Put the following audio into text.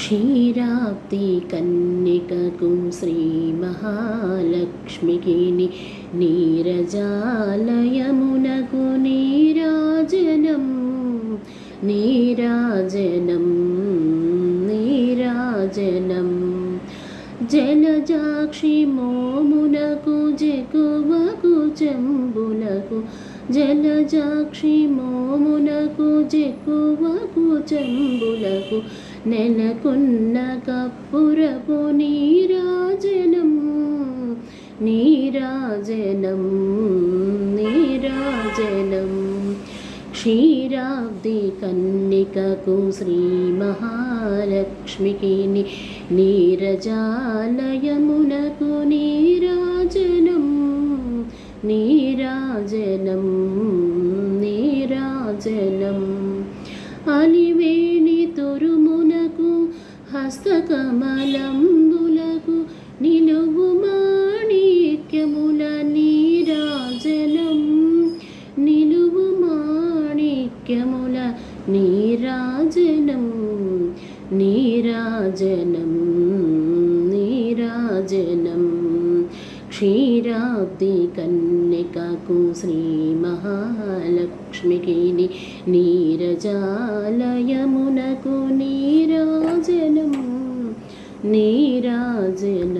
క్షీరాబ్ది కన్నికకు శ్రీ మహాలక్ష్మికి నీరజాలయమునకు నీరాజనం నీరాజనం నీరాజనం జలజాక్షి మోమునకు జకువకు చెంబులకు జలజాక్షి మోమునకు జకువకు చెంబులకు నెలకొన్న కప్పురపు నీరాజనం నీరాజనం నీరాజనం క్షీరాబ్ది కన్నికకు శ్రీ మహాలక్ష్మికి నీరజాలయమునకు నీరాజనం నీరాజనం నీరాజనం అలివేణి తురుమునకు హస్తకమలంబులకు నిలువు మాణిక్యముల నీరాజనం నిలువు మాణిక్యముల నీరాజనం నీరాజనం నీరాజనం క్షీరాబ్ది కన్నికకు శ్రీ మహాలక్ష్మికి నీరజాలయమునకు నీరాజనం నీరాజనం